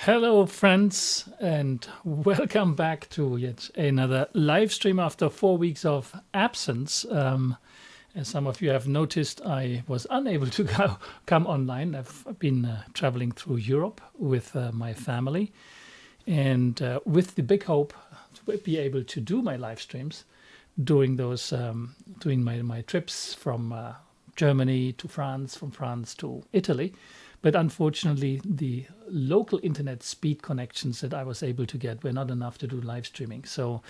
Hello, friends, and welcome back to yet another live stream after 4 weeks of absence. As some of you have noticed, I was unable to come online. I've been traveling through Europe with my family, and with the big hope to be able to do my live streams during those doing my trips from Germany to France, from France to Italy. But unfortunately, the local internet speed connections that I was able to get were not enough to do live streaming. So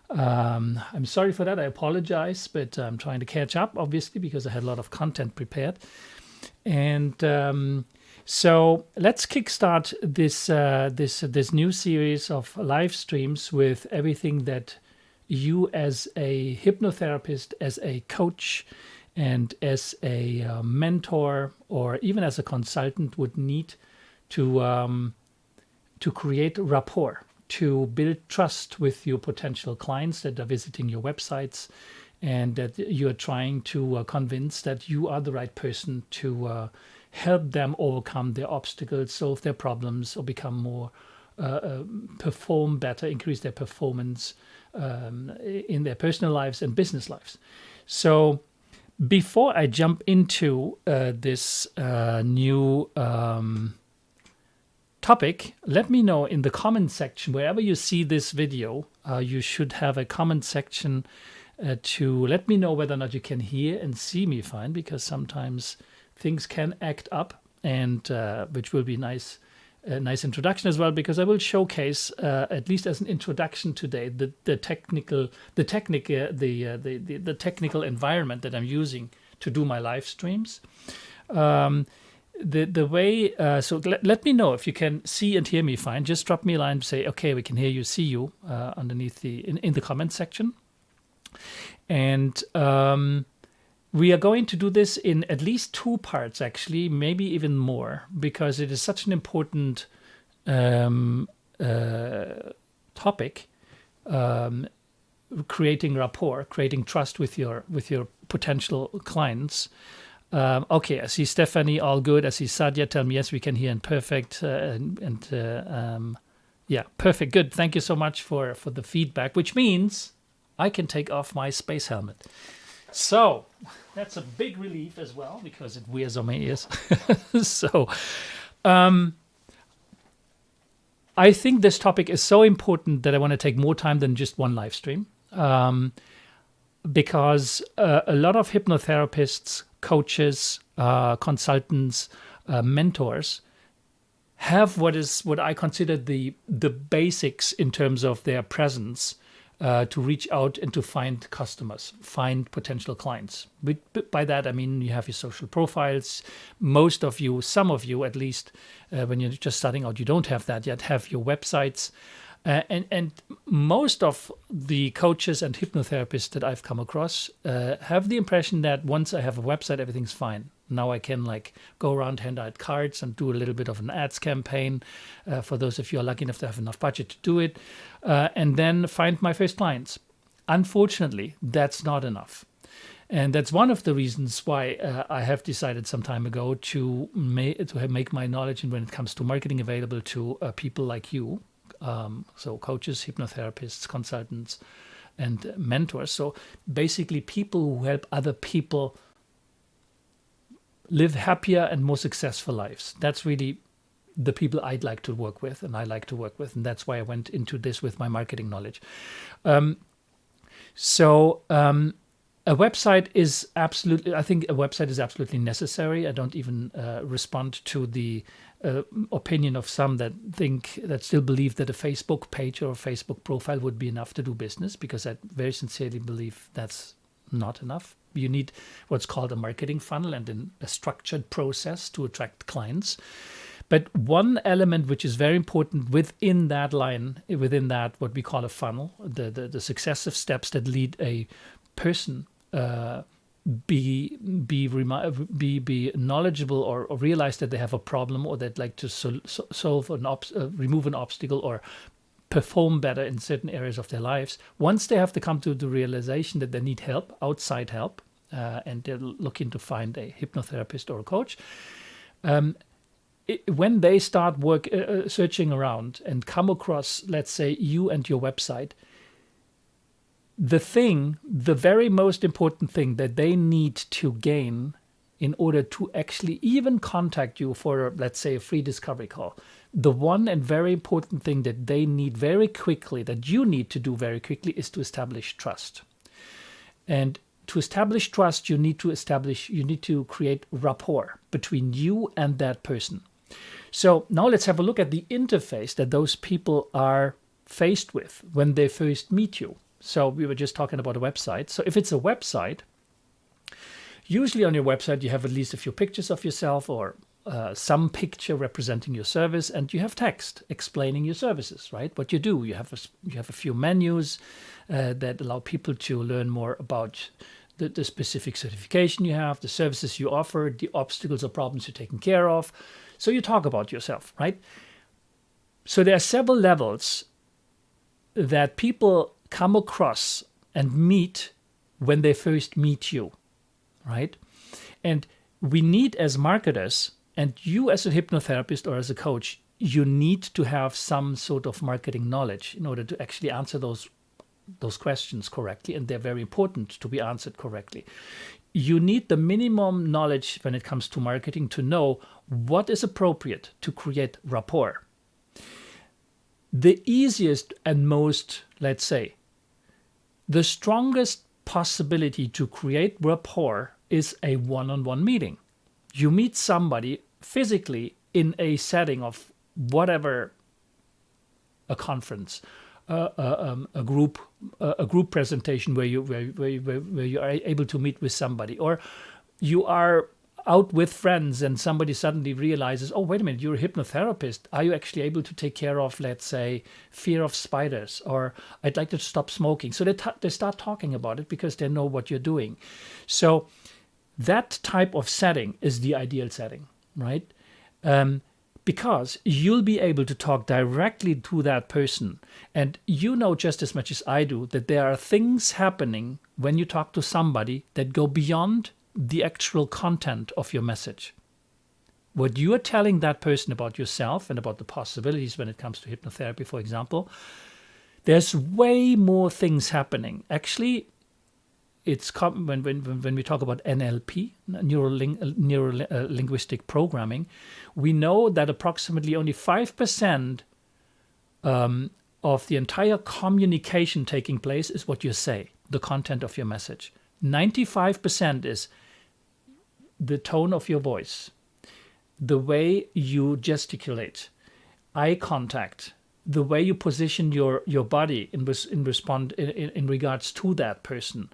I'm sorry for that. I apologize, but I'm trying to catch up, obviously, because I had a lot of content prepared. And so let's kickstart this new series of live streams with everything that you, as a hypnotherapist, as a coach, and as a mentor, or even as a consultant, would need to create rapport, to build trust with your potential clients that are visiting your websites, and that you are trying to convince that you are the right person to help them overcome their obstacles, solve their problems, or become more, perform better, increase their performance in their personal lives and business lives. So before I jump into this new topic, let me know in the comment section, wherever you see this video, you should have a comment section to let me know whether or not you can hear and see me fine, because sometimes things can act up, and which will be nice. A nice introduction as well, because I will showcase, at least as an introduction today, the technical environment that I'm using to do my live streams. The way, so let me know if you can see and hear me fine. Just drop me a line, say, okay, we can hear you, see you, underneath in the comment section. And we are going to do this in at least 2 parts, actually, maybe even more, because it is such an important topic. Creating rapport, creating trust with your potential clients. Okay, I see Stephanie, all good. I see Sadia, tell me yes, we can hear, and perfect. Yeah, perfect, good. Thank you so much for the feedback, which means I can take off my space helmet. So that's a big relief as well, because it wears on my ears. So I think this topic is so important that I want to take more time than just one live stream, because a lot of hypnotherapists, coaches, consultants, mentors have what I consider the basics in terms of their presence, to reach out and to find customers, find potential clients. By that, I mean, you have your social profiles. Most of you, some of you at least, when you're just starting out, you don't have that yet, have your websites. And most of the coaches and hypnotherapists that I've come across have the impression that once I have a website, everything's fine. Now I can go around, hand out cards, and do a little bit of an ads campaign for those of you who are lucky enough to have enough budget to do it, and then find my first clients. Unfortunately, that's not enough. And that's one of the reasons why I have decided some time ago to make my knowledge, and when it comes to marketing, available to people like you. So coaches, hypnotherapists, consultants, and mentors. So basically people who help other people live happier and more successful lives. That's really the people I'd like to work with, and I like to work with. And that's why I went into this with my marketing knowledge. A website is absolutely, I think a website is absolutely necessary. I don't even respond to the opinion of some that still believe that a Facebook page or a Facebook profile would be enough to do business, because I very sincerely believe that's not enough. You need what's called a marketing funnel and a structured process to attract clients. But one element which is very important within that what we call a funnel, the successive steps that lead a person be knowledgeable or realize that they have a problem, or they'd like to solve remove an obstacle, or perform better in certain areas of their lives. Once they have to come to the realization that they need help, outside help, and they're looking to find a hypnotherapist or a coach, when they start searching around and come across, let's say, you and your website, the very most important thing that they need to gain in order to actually even contact you for, let's say, a free discovery call, the one and very important thing that they need very quickly, that you need to do very quickly, is to establish trust. And to establish trust, you need to create rapport between you and that person. So now let's have a look at the interface that those people are faced with when they first meet you. So we were just talking about a website. So if it's a website, usually on your website, you have at least a few pictures of yourself or some picture representing your service, and you have text explaining your services, right? What you do. You have a few menus that allow people to learn more about the specific certification you have, the services you offer, the obstacles or problems you're taking care of. So you talk about yourself, right? So there are several levels that people come across and meet when they first meet you, right? And we need, as marketers, and you as a hypnotherapist or as a coach, you need to have some sort of marketing knowledge in order to actually answer those questions correctly, and they're very important to be answered correctly. You need the minimum knowledge when it comes to marketing to know what is appropriate to create rapport. The easiest and most, let's say, the strongest possibility to create rapport is a one-on-one meeting. You meet somebody physically in a setting of whatever, a conference, a group presentation where you are able to meet with somebody, or you are out with friends and somebody suddenly realizes, oh, wait a minute, you're a hypnotherapist. Are you actually able to take care of, let's say, fear of spiders, or I'd like to stop smoking? So they start talking about it because they know what you're doing. So that type of setting is the ideal setting, right? Because you'll be able to talk directly to that person. And you know just as much as I do that there are things happening when you talk to somebody that go beyond the actual content of your message. What you are telling that person about yourself and about the possibilities when it comes to hypnotherapy, for example, there's way more things happening. Actually, it's when we talk about NLP, neuro-linguistic programming, we know that approximately only 5% of the entire communication taking place is what you say, the content of your message. 95% is the tone of your voice, the way you gesticulate, eye contact, the way you position your body in regards to that person,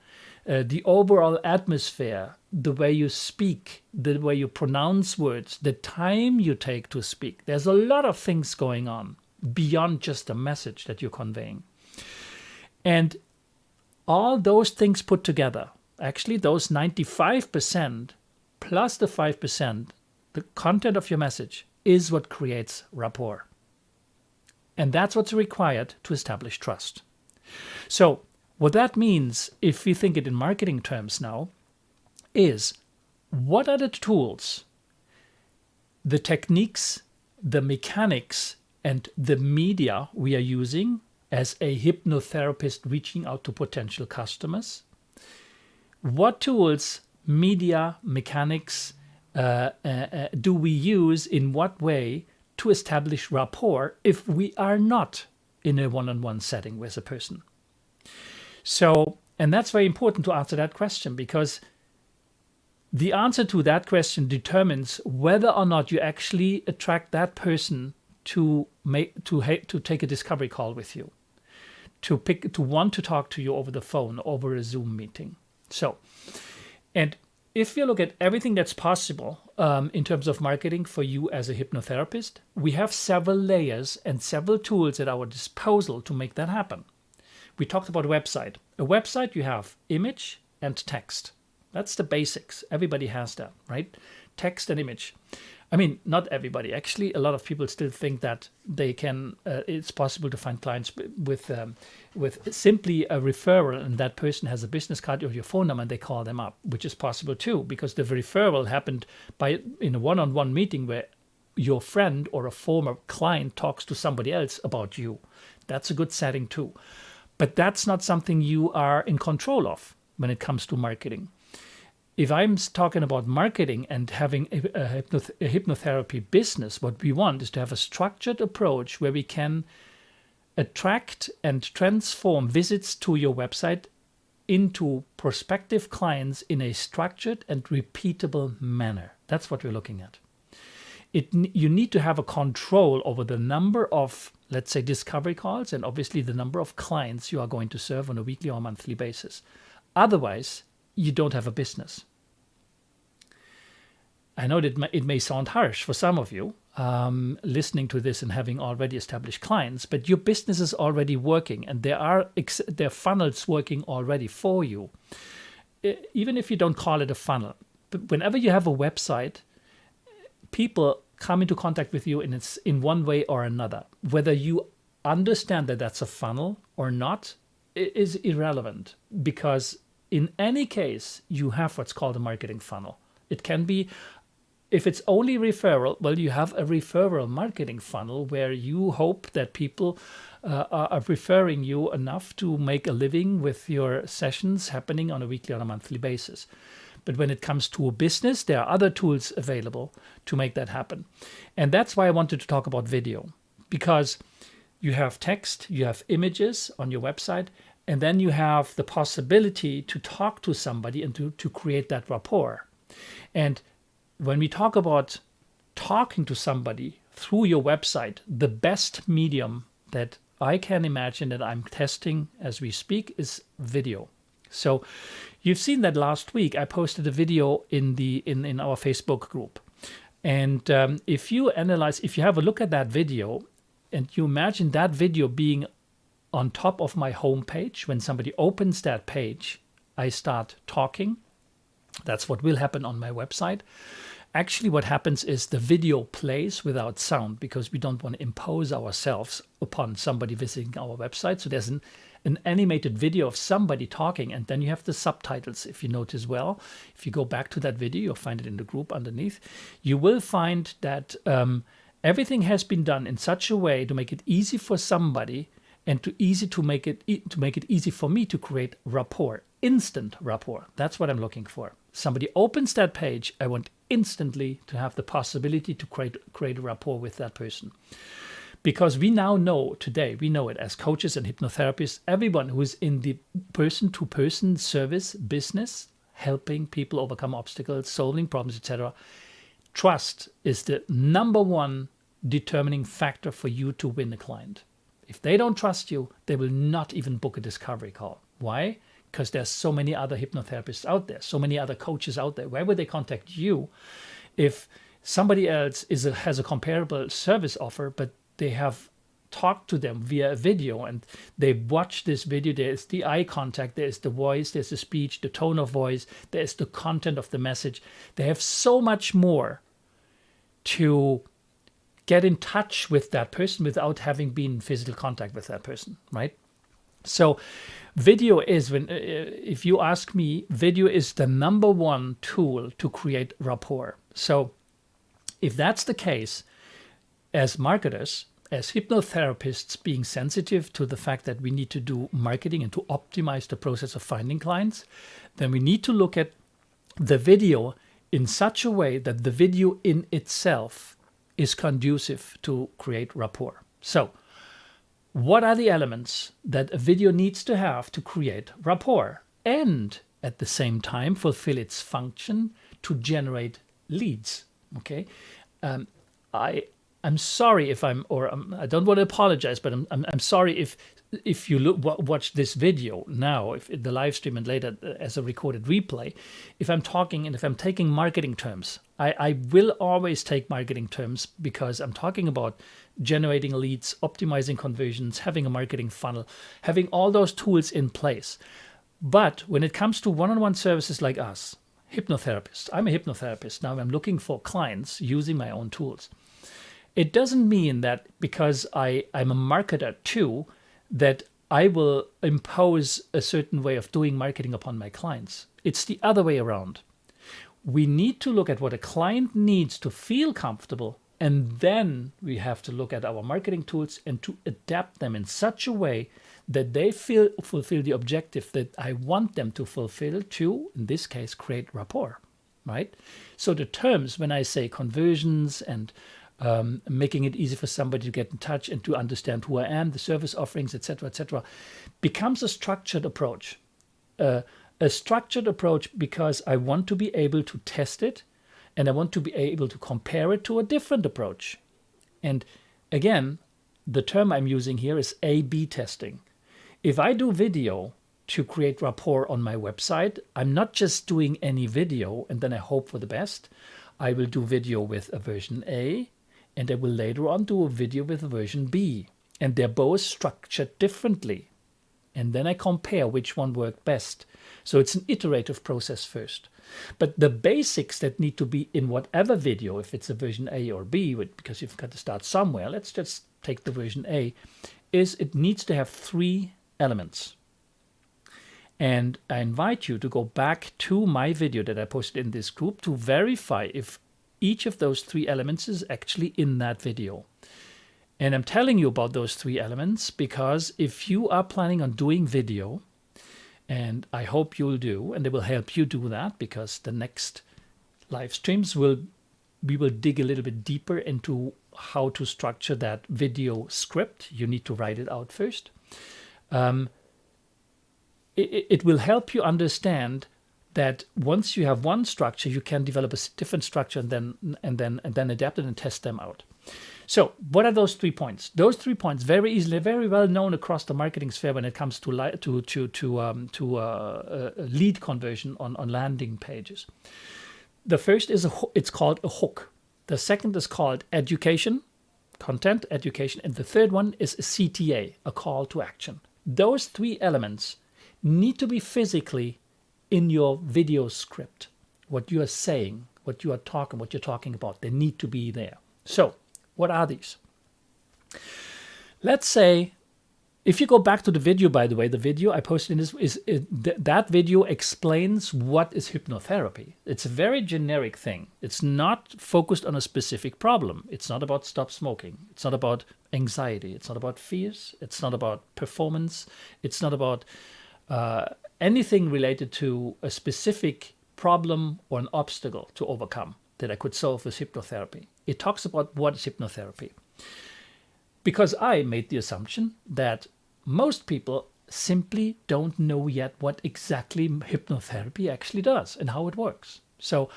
the overall atmosphere, the way you speak, the way you pronounce words, the time you take to speak. There's a lot of things going on beyond just the message that you're conveying. And all those things put together, actually those 95% plus the 5%, the content of your message is what creates rapport. And that's what's required to establish trust. So what that means, if we think it in marketing terms now, is what are the tools, the techniques, the mechanics, and the media we are using as a hypnotherapist reaching out to potential customers? What tools, media, mechanics do we use in what way to establish rapport if we are not in a one-on-one setting with a person? So, and that's very important to answer that question, because the answer to that question determines whether or not you actually attract that person to take a discovery call with you, to want to talk to you over the phone, over a Zoom meeting. So, and if you look at everything that's possible in terms of marketing for you as a hypnotherapist, we have several layers and several tools at our disposal to make that happen. We talked about a website. A website, you have image and text. That's the basics. Everybody has that, right? Text and image. I mean, not everybody. Actually, a lot of people still think that they can. It's possible to find clients with simply a referral, and that person has a business card or your phone number, and they call them up, which is possible too, because the referral happened in a one-on-one meeting where your friend or a former client talks to somebody else about you. That's a good setting too. But that's not something you are in control of when it comes to marketing. If I'm talking about marketing and having a hypnotherapy business, what we want is to have a structured approach where we can attract and transform visits to your website into prospective clients in a structured and repeatable manner. That's what we're looking at. You need to have a control over the number of, let's say, discovery calls and obviously the number of clients you are going to serve on a weekly or monthly basis. Otherwise, you don't have a business. I know that it may sound harsh for some of you listening to this and having already established clients, but your business is already working and there are funnels working already for you. Even if you don't call it a funnel, but whenever you have a website, people come into contact with you in one way or another. Whether you understand that that's a funnel or not is irrelevant, because in any case, you have what's called a marketing funnel. It can be, if it's only referral, well, you have a referral marketing funnel where you hope that people are referring you enough to make a living with your sessions happening on a weekly or a monthly basis. But when it comes to a business, there are other tools available to make that happen. And that's why I wanted to talk about video, because you have text, you have images on your website, and then you have the possibility to talk to somebody and to create that rapport. And when we talk about talking to somebody through your website, the best medium that I can imagine that I'm testing as we speak is video. So you've seen that last week I posted a video in our Facebook group. And if you have a look at that video and you imagine that video being on top of my homepage, when somebody opens that page, I start talking. That's what will happen on my website. Actually, what happens is the video plays without sound because we don't want to impose ourselves upon somebody visiting our website. So there's an animated video of somebody talking, and then you have the subtitles. If you notice well, if you go back to that video, you'll find it in the group underneath. You will find that everything has been done in such a way to make it easy for somebody and to make it easy for me to create rapport, instant rapport. That's what I'm looking for. Somebody opens that page, I want instantly to have the possibility to create a rapport with that person. Because we now know today, we know it as coaches and hypnotherapists, everyone who is in the person-to-person service business, helping people overcome obstacles, solving problems, etc. Trust is the number one determining factor for you to win a client. If they don't trust you, they will not even book a discovery call. Why? Because there's so many other hypnotherapists out there, so many other coaches out there. Why would they contact you if somebody else has a comparable service offer, but they have talked to them via a video and they watch this video? There's the eye contact, there's the voice, there's the speech, the tone of voice, there's the content of the message. They have so much more to get in touch with that person without having been in physical contact with that person, right? So video is, if you ask me, video is the number one tool to create rapport. So if that's the case, as marketers, as hypnotherapists, being sensitive to the fact that we need to do marketing and to optimize the process of finding clients, then we need to look at the video in such a way that the video in itself is conducive to create rapport. So what are the elements that a video needs to have to create rapport and at the same time fulfill its function to generate leads? Okay. I'm sorry if I don't want to apologize, but I'm sorry if you watch this video now, if the live stream and later as a recorded replay, if I'm talking and if I'm taking marketing terms, I will always take marketing terms because I'm talking about generating leads, optimizing conversions, having a marketing funnel, having all those tools in place. But when it comes to one-on-one services like us, hypnotherapists, I'm a hypnotherapist. Now I'm looking for clients using my own tools. It doesn't mean that because I'm a marketer too, that I will impose a certain way of doing marketing upon my clients. It's the other way around. We need to look at what a client needs to feel comfortable And then we have to look at our marketing tools and to adapt them in such a way that they fulfill the objective that I want them to fulfill to, in this case, create rapport, right? So the terms, when I say conversions and making it easy for somebody to get in touch and to understand who I am, the service offerings, etc., becomes a structured approach. A structured approach because I want to be able to test it, and I want to be able to compare it to a different approach. And again, the term I'm using here is A/B testing. If I do video to create rapport on my website, I'm not just doing any video and then I hope for the best. I will do video with a version A, and I will later on do a video with a version B. And they're both structured differently. And then I compare which one worked best. So it's an iterative process first. But the basics that need to be in whatever video, if it's a version A or B, because you've got to start somewhere, let's just take the version A, is it needs to have 3 elements. And I invite you to go back to my video that I posted in this group to verify if each of those 3 elements is actually in that video. And I'm telling you about those 3 elements because if you are planning on doing video, and I hope you'll do, and they will help you do that, because the next live streams we will dig a little bit deeper into how to structure that video script. You need to write it out first. It will help you understand that once you have one structure, you can develop a different structure and then adapt it and test them out. So what are those 3 points? Those 3 points, very easily, very well known across the marketing sphere when it comes to lead conversion on landing pages. The first is it's called a hook. The second is called education, content education, and the third one is a CTA, a call to action. Those 3 elements need to be physically in your video script. What you are saying, what you're talking about, they need to be there. So what are these? Let's say, if you go back to the video, by the way, the video I posted in this that video explains what is hypnotherapy. It's a very generic thing. It's not focused on a specific problem. It's not about stop smoking. It's not about anxiety. It's not about fears. It's not about performance. It's not about anything related to a specific problem or an obstacle to overcome that I could solve with hypnotherapy. It talks about what is hypnotherapy. Because I made the assumption that most people simply don't know yet what exactly hypnotherapy actually does and how it works. So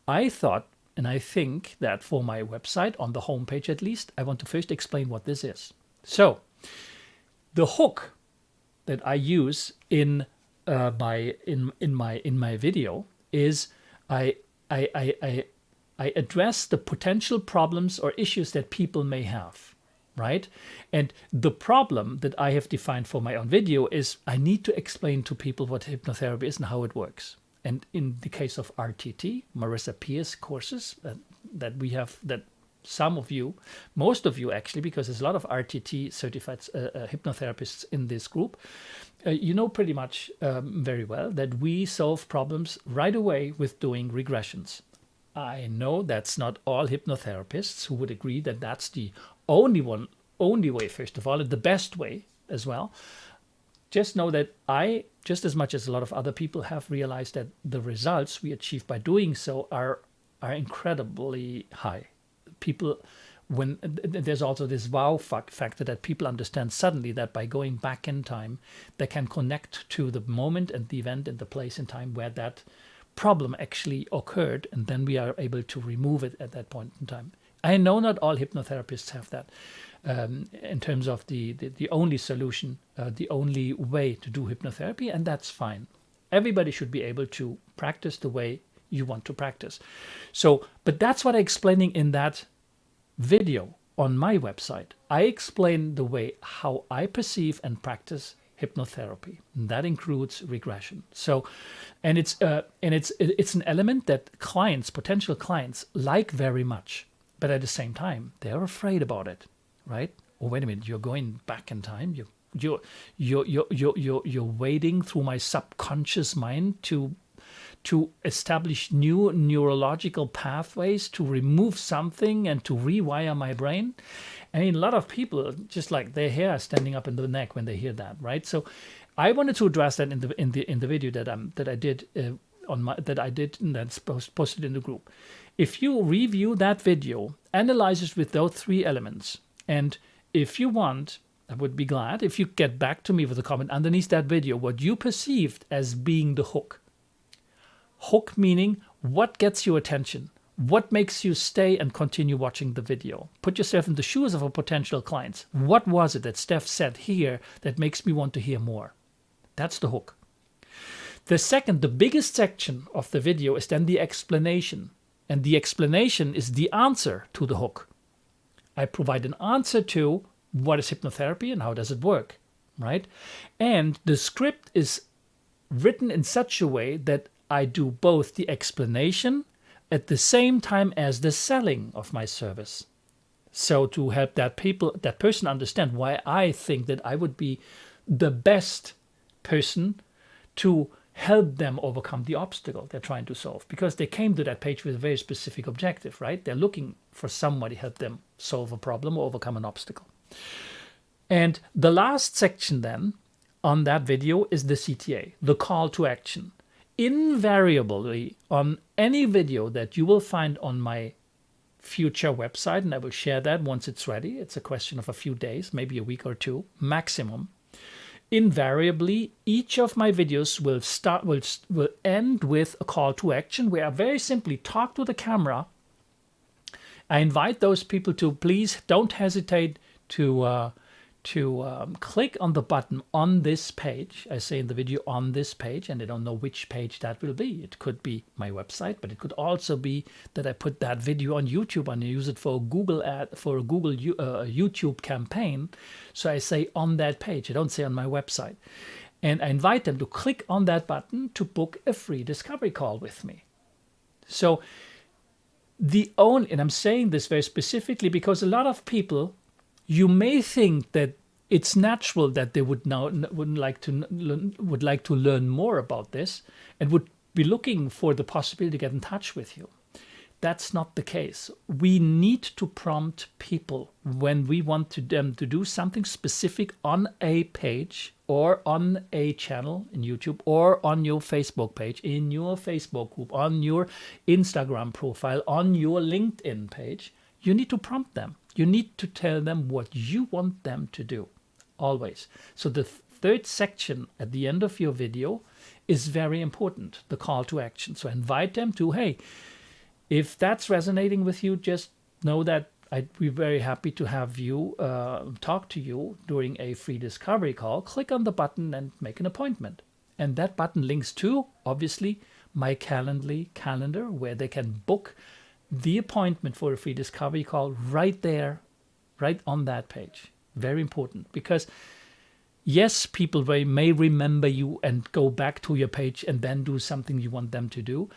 I thought, and I think that for my website, on the homepage at least, I want to first explain what this is. So the hook that I use in my video is I address the potential problems or issues that people may have, right? And the problem that I have defined for my own video is I need to explain to people what hypnotherapy is and how it works. And in the case of RTT, Marissa Peer's courses that we have, that some of you, most of you actually, because there's a lot of RTT certified hypnotherapists in this group, you know pretty much very well that we solve problems right away with doing regressions. I know that's not all hypnotherapists who would agree that that's the only way, first of all, and the best way as well. Just know that I, just as much as a lot of other people, have realized that the results we achieve by doing so are incredibly high. People, when there's also this wow factor that people understand suddenly that by going back in time, they can connect to the moment and the event and the place and time where that problem actually occurred, and then we are able to remove it at that point in time. I know not all hypnotherapists have that in terms of the only solution, the only way to do hypnotherapy, and that's fine. Everybody should be able to practice the way you want to practice. So, but that's what I'm explaining in that video on my website. I explain the way how I perceive and practice hypnotherapy. And that includes regression. So, and it's an element that potential clients like very much, but at the same time, they're afraid about it, right? Oh, wait a minute, you're going back in time. You're wading through my subconscious mind to to establish new neurological pathways, to remove something and to rewire my brain. I mean, a lot of people just like their hair standing up in the neck when they hear that, right? So I wanted to address that in the video that I did and that's posted in the group. If you review that video, analyze it with those 3 elements, and if you want, I would be glad if you get back to me with a comment underneath that video what you perceived as being the hook. Hook meaning what gets your attention, what makes you stay and continue watching the video. Put yourself in the shoes of a potential client. What was it that Stef said here that makes me want to hear more? That's the hook. The biggest section of the video is then the explanation. And the explanation is the answer to the hook. I provide an answer to what is hypnotherapy and how does it work, right? And the script is written in such a way that I do both the explanation at the same time as the selling of my service. So to help that person understand why I think that I would be the best person to help them overcome the obstacle they're trying to solve, because they came to that page with a very specific objective, right? They're looking for somebody to help them solve a problem or overcome an obstacle. And the last section then on that video is the CTA, the call to action. Invariably on any video that you will find on my future website, and I will share that once it's ready. It's a question of a few days, maybe a week or 2 maximum. Invariably, each of my videos will end with a call to action where I very simply talk to the camera. I invite those people to please don't hesitate to click on the button on this page. I say in the video on this page, and I don't know which page that will be. It could be my website, but it could also be that I put that video on YouTube and I use it for a Google YouTube campaign. So I say on that page. I don't say on my website. And I invite them to click on that button to book a free discovery call with me. So and I'm saying this very specifically because a lot of people, you may think that it's natural that they would like to learn more about this and would be looking for the possibility to get in touch with you. That's not the case. We need to prompt people when we want them to do something specific on a page or on a channel in YouTube or on your Facebook page, in your Facebook group, on your Instagram profile, on your LinkedIn page. You need to prompt them. You need to tell them what you want them to do, always. So the 3rd section at the end of your video is very important, the call to action. So invite them to, hey, if that's resonating with you, just know that I'd be very happy to have you talk to you during a free discovery call. Click on the button and make an appointment. And that button links to, obviously, my calendar where they can book the appointment for a free discovery call right there, right on that page. Very important, because yes, people may remember you and go back to your page and then do something you want them to do,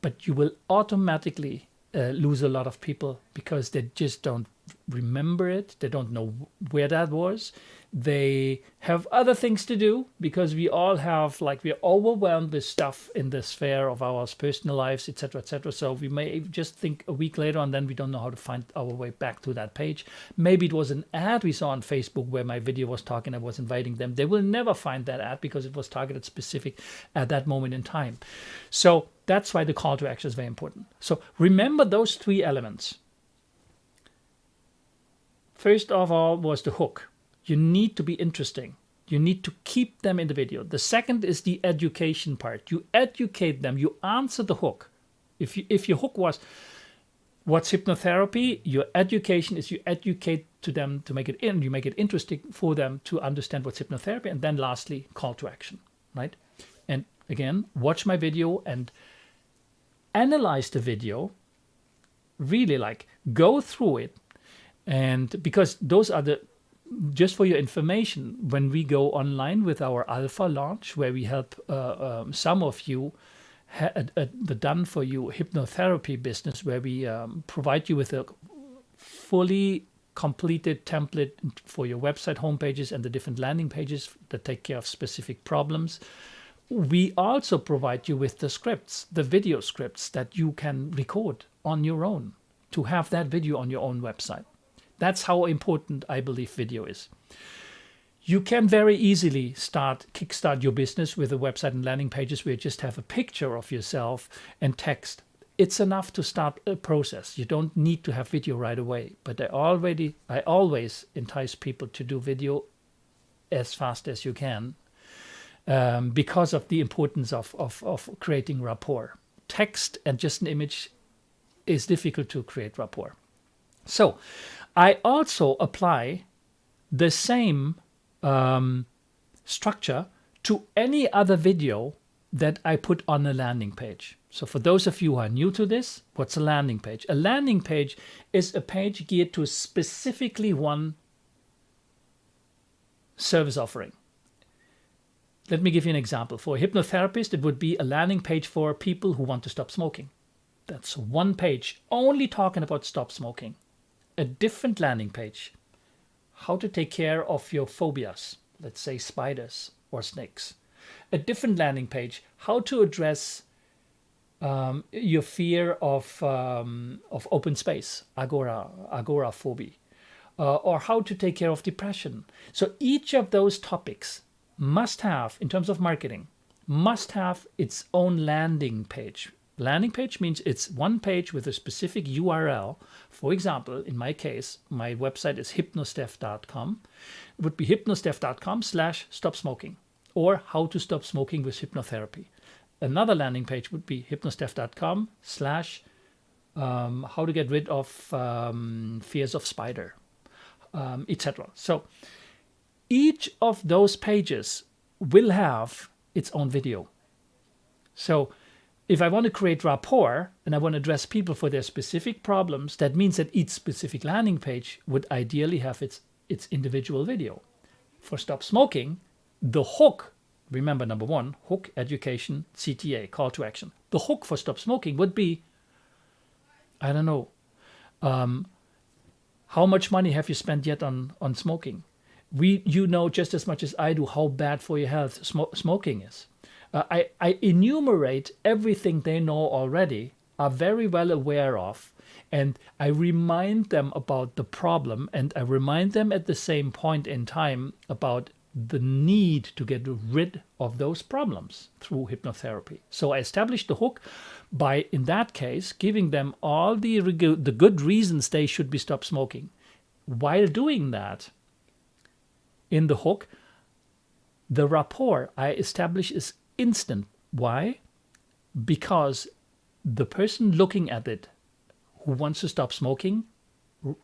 but you will automatically lose a lot of people because they just don't remember it. They don't know where that was. They have other things to do because we all have, we're overwhelmed with stuff in the sphere of our personal lives, etc., etc. So we may just think a week later and then we don't know how to find our way back to that page. Maybe it was an ad we saw on Facebook where my video was talking, I was inviting them. They will never find that ad because it was targeted specific at that moment in time. So that's why the call to action is very important. So remember those 3 elements. First of all was the hook. You need to be interesting. You need to keep them in the video. The second is the education part. You educate them. You answer the hook. If your hook was, what's hypnotherapy? Your education is you educate to them to make it you make it interesting for them to understand what's hypnotherapy. And then lastly, call to action, right? And again, watch my video and analyze the video. Really go through it. And because those are just for your information, when we go online with our alpha launch, where we help some of you the done for you hypnotherapy business, where we provide you with a fully completed template for your website homepages and the different landing pages that take care of specific problems, we also provide you with the scripts, the video scripts that you can record on your own to have that video on your own website. That's how important I believe video is. You can very easily kickstart your business with a website and landing pages where you just have a picture of yourself and text. It's enough to start a process. You don't need to have video right away. But I always entice people to do video as fast as you can, because of the importance of creating rapport. Text and just an image is difficult to create rapport. So I also apply the same structure to any other video that I put on a landing page. So for those of you who are new to this, what's a landing page? A landing page is a page geared to specifically one service offering. Let me give you an example. For a hypnotherapist, it would be a landing page for people who want to stop smoking. That's one page only talking about stop smoking. A different landing page, how to take care of your phobias, let's say spiders or snakes. A different landing page, how to address your fear of open space, agoraphobia, or how to take care of depression. So each of those topics must have, in terms of marketing, must have its own landing page. Landing page means it's one page with a specific URL. For example, in my case, my website is hypnostef.com. It would be hypnostef.com/stop smoking, or how to stop smoking with hypnotherapy. Another landing page would be hypnostef.com/ how to get rid of fears of spider, etc. So each of those pages will have its own video. So if I want to create rapport and I want to address people for their specific problems, that means that each specific landing page would ideally have its individual video. For stop smoking, the hook, remember number one, hook, education, CTA, call to action. The hook for stop smoking would be, I don't know, how much money have you spent yet on smoking? You know just as much as I do how bad for your health smoking is. I enumerate everything they know already, are very well aware of, and I remind them about the problem, and I remind them at the same point in time about the need to get rid of those problems through hypnotherapy. So I established the hook by, in that case, giving them all the good reasons they should be stop smoking. While doing that, in the hook, the rapport I establish is instant. Why? Because the person looking at it who wants to stop smoking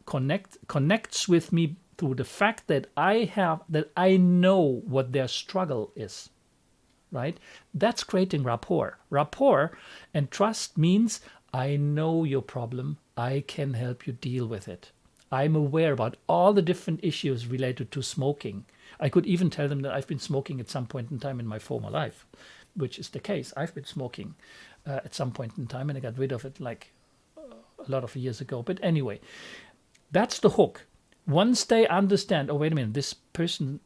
connects with me through the fact that I know what their struggle is, right? That's creating rapport. Rapport and trust means I know your problem. I can help you deal with it. I'm aware about all the different issues related to smoking. I could even tell them that I've been smoking at some point in time in my former life, which is the case. I've been smoking at some point in time, and I got rid of it like a lot of years ago. But anyway, that's the hook. Once they understand, oh, wait a minute, this person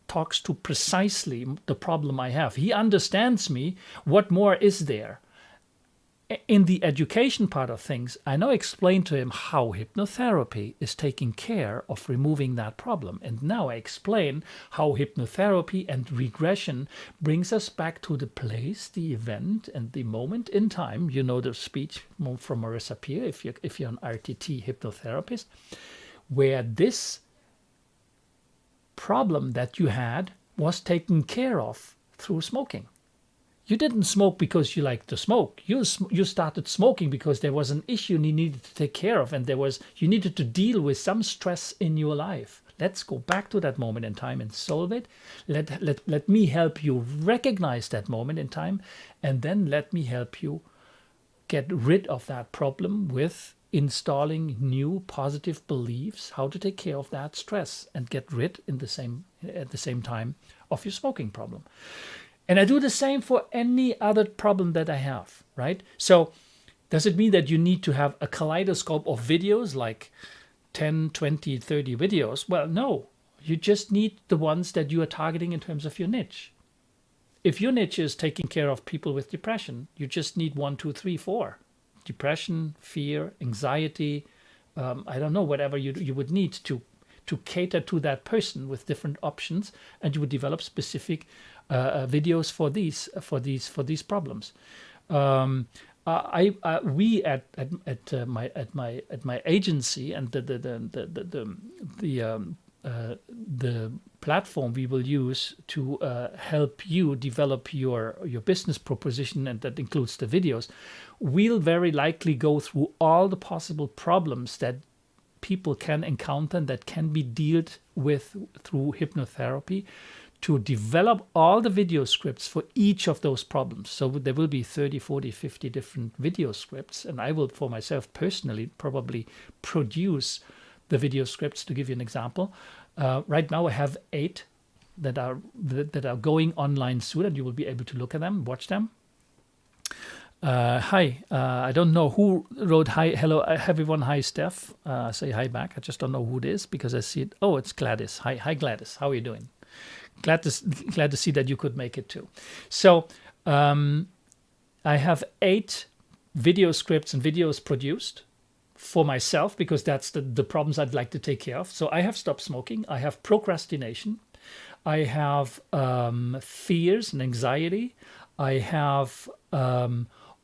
talks to precisely the problem I have. He understands me. What more is there? In the education part of things, I now explain to him how hypnotherapy is taking care of removing that problem. And now I explain how hypnotherapy and regression brings us back to the place, the event, and the moment in time. You know the speech from Marissa Peer, if you're an RTT hypnotherapist, where this problem that you had was taken care of through smoking. You didn't smoke because you liked to smoke. You started smoking because there was an issue you needed to take care of, and you needed to deal with some stress in your life. Let's go back to that moment in time and solve it. Let me help you recognize that moment in time, and then let me help you get rid of that problem with installing new positive beliefs, how to take care of that stress and get rid at the same time of your smoking problem. And I do the same for any other problem that I have, right? So does it mean that you need to have a kaleidoscope of videos, like 10, 20, 30 videos? Well, no. You just need the ones that you are targeting in terms of your niche. if your niche is taking care of people with depression, you just need 1, 2, 3, 4: depression, fear, anxiety. I don't know, whatever you would need to cater to that person with different options, and you would develop specific videos for these problems. We at my agency, and the platform we will use to help you develop your business proposition, and that includes the videos, we'll very likely go through all the possible problems that people can encounter and that can be dealt with through hypnotherapy, to develop all the video scripts for each of those problems. So there will be 30, 40, 50 different video scripts, and I will, for myself personally, probably produce the video scripts. To give you an example, right now I have 8 that are going online soon, and you will be able to look at them, watch them. Hi, I don't know who wrote hi. Hello, everyone. Hi, Stef. Say hi back. I just don't know who it is because I see it. Oh, it's Gladys. Hi, Gladys. How are you doing? Glad to see that you could make it too. So I have 8 video scripts and videos produced for myself, because that's the problems I'd like to take care of. So I have stopped smoking. I have procrastination. I have fears and anxiety. I have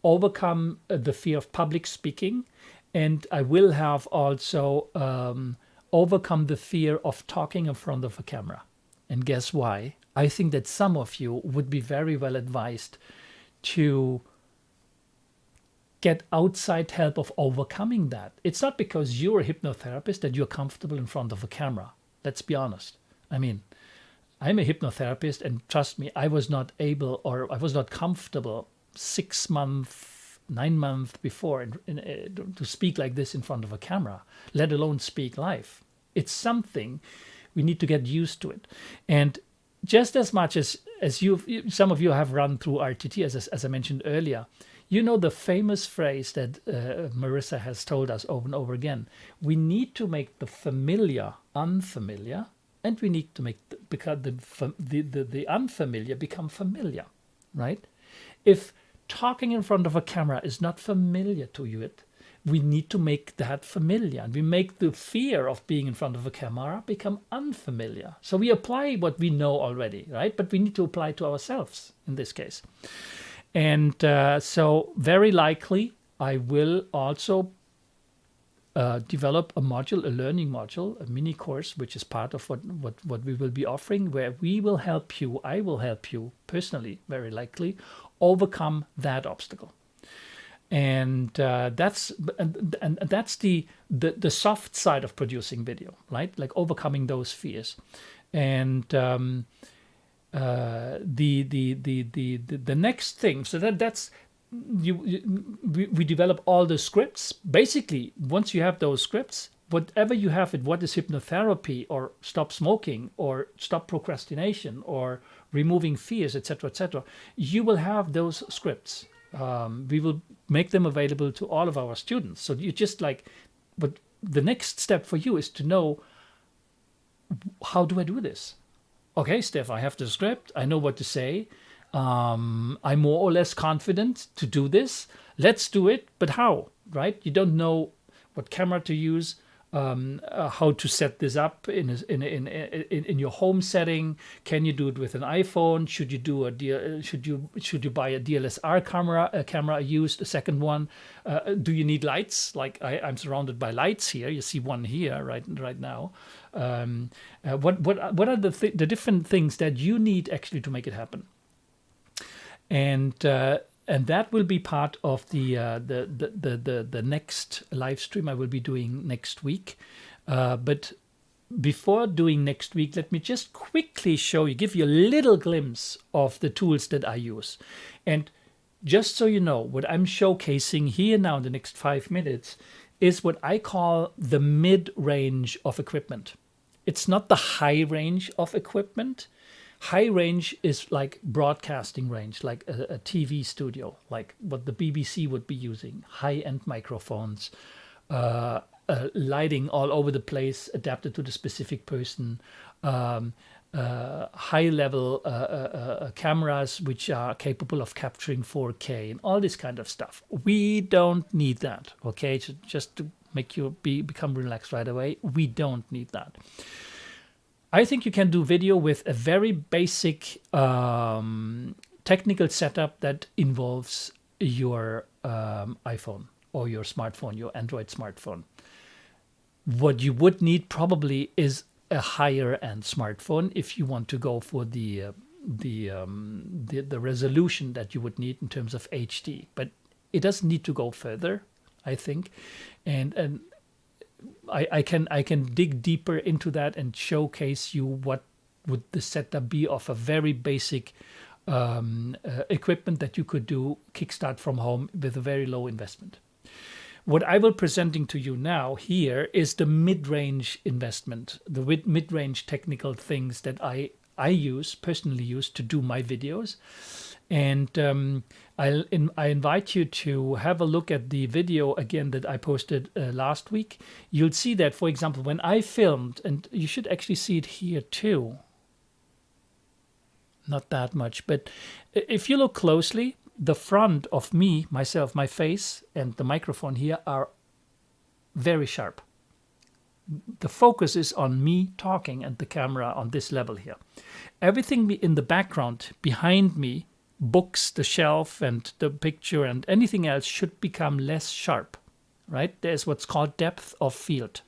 overcome the fear of public speaking. And I will have also overcome the fear of talking in front of a camera. And guess why? I think that some of you would be very well advised to get outside help of overcoming that. It's not because you're a hypnotherapist that you're comfortable in front of a camera. Let's be honest. I mean, I'm a hypnotherapist, and trust me, I was not able, or I was not comfortable 6 months, 9 months before to speak like this in front of a camera, let alone speak live. It's something we need to get used to it. And just as much as some of you have run through RTT, as I mentioned earlier, you know the famous phrase that Marissa has told us over and over again: we need to make the familiar unfamiliar, and we need to make the unfamiliar become familiar, right? If talking in front of a camera is not familiar to you, we need to make that familiar, and we make the fear of being in front of a camera become unfamiliar. So we apply what we know already, right? But we need to apply to ourselves in this case. And so very likely I will also develop a learning module, a mini course, which is part of what we will be offering, where we will help you, I will help you personally, very likely, overcome that obstacle. And that's the soft side of producing video, right? Like overcoming those fears. And the next thing, so that's we develop all the scripts. Basically, once you have those scripts, whatever you have, what is hypnotherapy, or stop smoking, or stop procrastination, or removing fears, etc., you will have those scripts. We will make them available to all of our students. So you just but the next step for you is to know, how do I do this? Okay, Stef, I have the script. I know what to say. I'm more or less confident to do this. Let's do it. But how, right? You don't know what camera to use, how to set this up in your home setting. Can you do it with an iPhone? Should you do should you buy a DSLR camera? Use the second one. Do you need lights? Like I'm surrounded by lights here. You see one here right now. What are the different things that you need actually to make it happen? And that will be part of the next live stream I will be doing next week. But before doing next week, let me just quickly give you a little glimpse of the tools that I use. And just so you know, what I'm showcasing here now in the next 5 minutes is what I call the mid-range of equipment. It's not the high range of equipment. High range is like broadcasting range, like a TV studio, like what the BBC would be using, high-end microphones, lighting all over the place, adapted to the specific person, high-level cameras which are capable of capturing 4K and all this kind of stuff. We don't need that, okay? Just to make you become relaxed right away, we don't need that. I think you can do video with a very basic technical setup that involves your iPhone or your smartphone, your Android smartphone. What you would need probably is a higher end smartphone if you want to go for the resolution that you would need in terms of HD. But it doesn't need to go further, I think, and I can dig deeper into that and showcase you what would the setup be of a very basic equipment that you could do kickstart from home with a very low investment. What I will presenting to you now here is the mid-range investment, the mid-range technical things that I personally use to do my videos. And I invite you to have a look at the video again that I posted last week. You'll see that, for example, when I filmed, and you should actually see it here too. Not that much, but if you look closely, the front of me, myself, my face, and the microphone here are very sharp. The focus is on me talking and the camera on this level here. Everything in the background behind me, books, the shelf, and the picture, and anything else should become less sharp, right? There's what's called depth of field.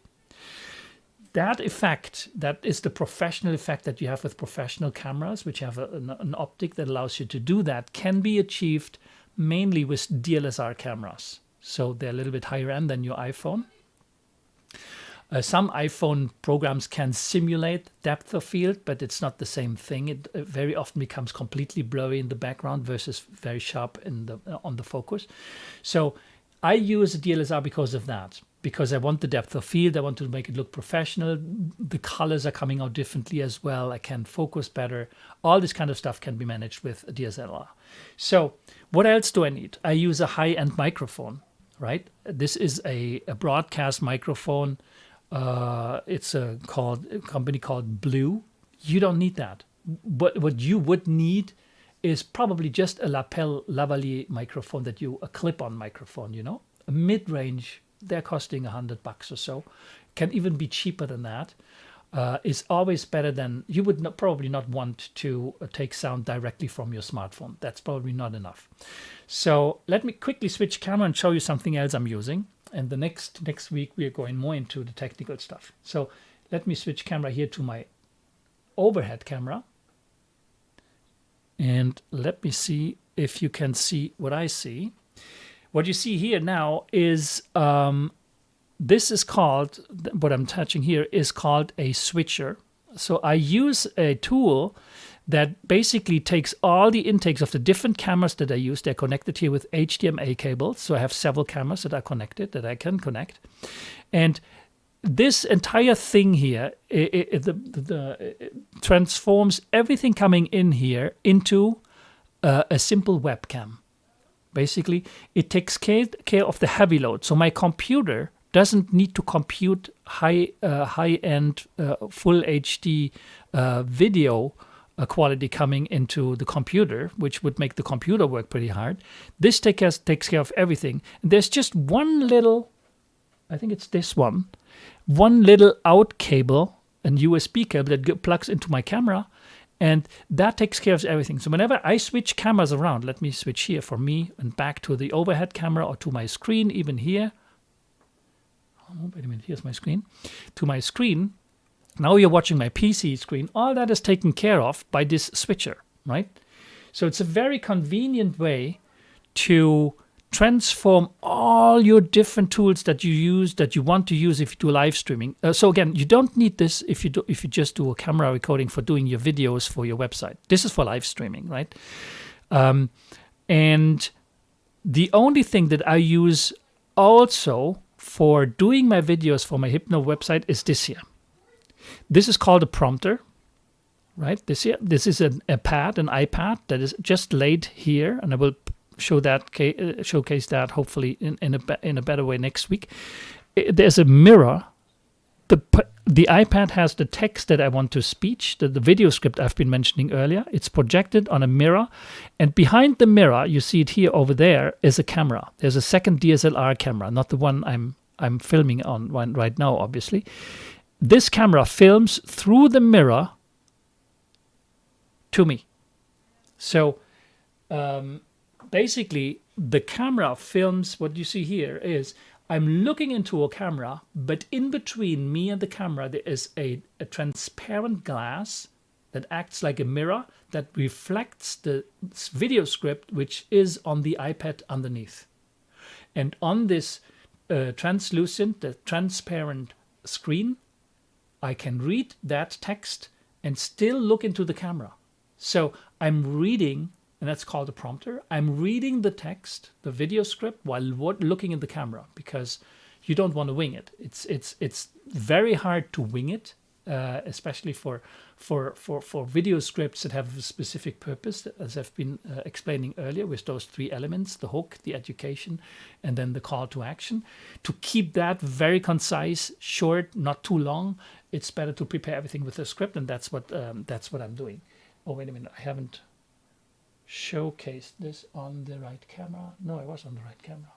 That effect, that is the professional effect that you have with professional cameras, which have an optic that allows you to do that, can be achieved mainly with DSLR cameras. So they're a little bit higher end than your iPhone. Some iPhone programs can simulate depth of field, but it's not the same thing. It very often becomes completely blurry in the background versus very sharp on the focus. So I use a DSLR because of that. Because I want the depth of field, I want to make it look professional. The colors are coming out differently as well. I can focus better. All this kind of stuff can be managed with a DSLR. So what else do I need? I use a high-end microphone, right? This is a broadcast microphone. It's a company called Blue. You don't need that. But what you would need is probably just a lapel lavalier microphone a clip-on microphone, you know, a mid-range. They're costing $100 or so. Can even be cheaper than that. Is always better than you would probably not want to take sound directly from your smartphone. That's probably not enough. So let me quickly switch camera and show you something else I'm using. And the next week we are going more into the technical stuff. So let me switch camera here to my overhead camera. And let me see if you can see what I see. What you see here now is, this is called, what I'm touching here is called a switcher. So I use a tool that basically takes all the intakes of the different cameras that I use. They're connected here with HDMI cables. So I have several cameras that are connected that I can connect. And this entire thing here, it transforms everything coming in here into a simple webcam. Basically, it takes care of the heavy load. So my computer doesn't need to compute high-end full HD video quality coming into the computer, which would make the computer work pretty hard. This takes care of everything. And there's just one little, I think it's this one little out cable, a USB cable that plugs into my camera. And that takes care of everything. So whenever I switch cameras around, let me switch here for me and back to the overhead camera or to my screen, even here. Oh, wait a minute, here's my screen. To my screen, now you're watching my PC screen. All that is taken care of by this switcher, right? So it's a very convenient way to transform all your different tools that you use, that you want to use if you do live streaming. So again, you don't need this if you just do a camera recording for doing your videos for your website. This is for live streaming, right? And the only thing that I use also for doing my videos for my Hypno website is this here. This is called a prompter, right? This is an iPad that is just laid here, and I will showcase that hopefully in a better way next week. There's a mirror. the iPad has the text that I want to speech, the video script I've been mentioning earlier. It's projected on a mirror, and behind the mirror, you see it here over there, is a camera. There's a second DSLR camera, not the one I'm filming on right now, obviously. This camera films through the mirror to me. So basically, the camera films, what you see here is I'm looking into a camera, but in between me and the camera, there is a transparent glass that acts like a mirror that reflects the video script, which is on the iPad underneath. And on this translucent, the transparent screen, I can read that text and still look into the camera. So I'm reading, and that's called a prompter. I'm reading the text, the video script, while looking in the camera, because you don't want to wing it. It's very hard to wing it, especially for video scripts that have a specific purpose, as I've been explaining earlier, with those three elements: the hook, the education, and then the call to action. To keep that very concise, short, not too long, it's better to prepare everything with a script, and that's what I'm doing. Oh, wait a minute, I haven't showcased this on the right camera. No, I was on the right camera.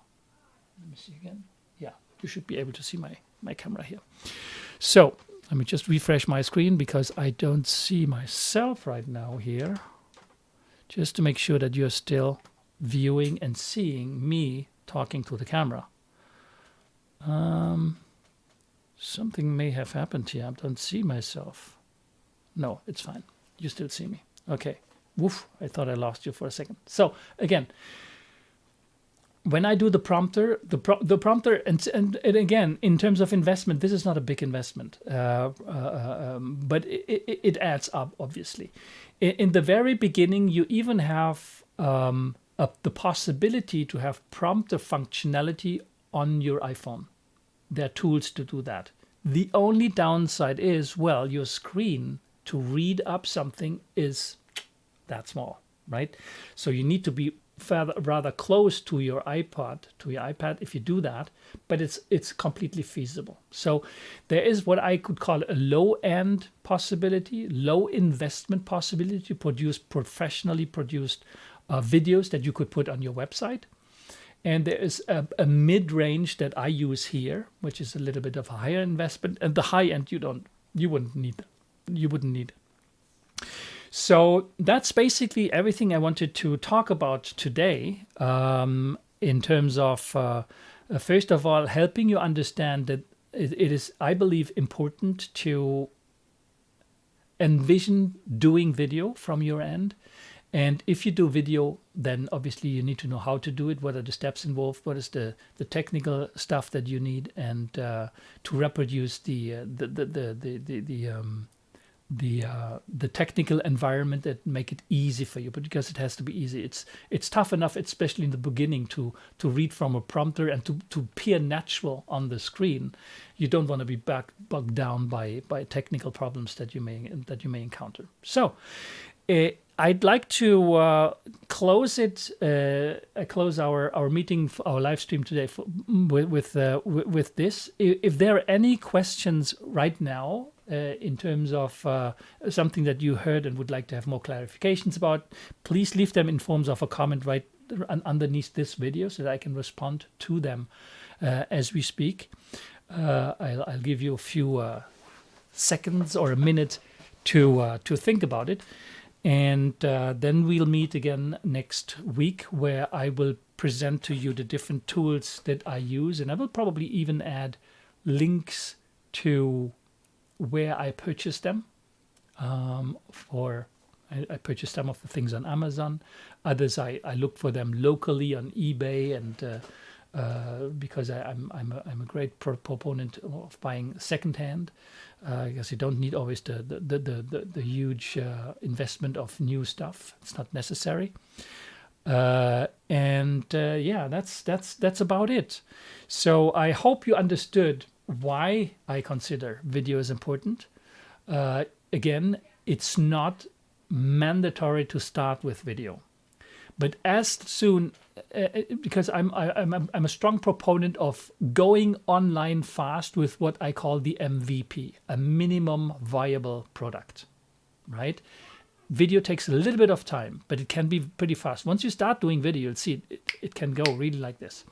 Let me see again. Yeah, you should be able to see my camera here. So let me just refresh my screen, because I don't see myself right now here, just to make sure that you're still viewing and seeing me talking to the camera. Something may have happened here. I don't see myself. No, it's fine. You still see me. Okay. Woof, I thought I lost you for a second. So again, when I do the prompter, the prompter, and again, in terms of investment, this is not a big investment, but it adds up, obviously. In the very beginning, you even have the possibility to have prompter functionality on your iPhone. There are tools to do that. The only downside is, well, your screen to read up something is that small, right? So you need to be rather close to your iPad if you do that, but it's completely feasible. So there is what I could call a low-end possibility, low investment possibility to produce professionally produced videos that you could put on your website. And there is a mid-range that I use here, which is a little bit of a higher investment, and the high end you wouldn't need it. So that's basically everything I wanted to talk about today, in terms of, first of all, helping you understand that it is, I believe, important to envision doing video from your end. And if you do video, then obviously you need to know how to do it, what are the steps involved, what is the technical stuff that you need, and to reproduce the technical environment that make it easy for you. But because it has to be easy, it's tough enough, especially in the beginning, to read from a prompter and to appear natural on the screen. You don't want to be bogged down by technical problems that you may encounter. So I'd like to close our meeting, our live stream today with this. If there are any questions right now, in terms of something that you heard and would like to have more clarifications about, please leave them in forms of a comment right underneath this video so that I can respond to them as we speak. I'll give you a few seconds or a minute to think about it. And then we'll meet again next week, where I will present to you the different tools that I use. And I will probably even add links to where I purchased them. I purchased some of the things on Amazon. Others I look for them locally on eBay, and because I'm a great proponent of buying secondhand, because you don't need always the huge investment of new stuff. It's not necessary. Yeah, that's about it. So I hope you understood why I consider video is important. Again, it's not mandatory to start with video, But as soon, because I'm a strong proponent of going online fast with what I call the MVP, a minimum viable product, right? Video takes a little bit of time, but it can be pretty fast. Once you start doing video, you'll see it can go really like this.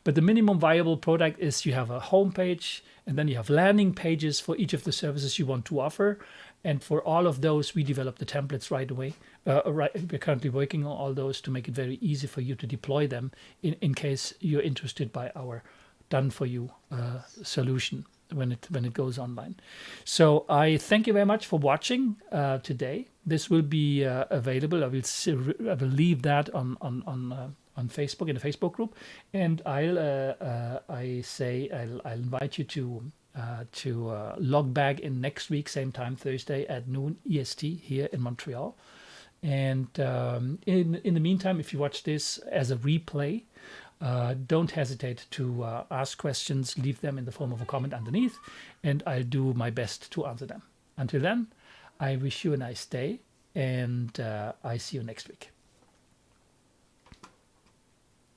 But the minimum viable product is you have a homepage, and then you have landing pages for each of the services you want to offer. And for all of those, we develop the templates right away. We're currently working on all those to make it very easy for you to deploy them in case you're interested by our done-for-you solution when it goes online. So I thank you very much for watching today. This will be available. I will leave that on Facebook, in the Facebook group, and I'll invite you to log back in next week, same time, Thursday at noon EST here in Montreal. And in the meantime, if you watch this as a replay, don't hesitate to ask questions, leave them in the form of a comment underneath, and I'll do my best to answer them. Until then, I wish you a nice day, and I see you next week.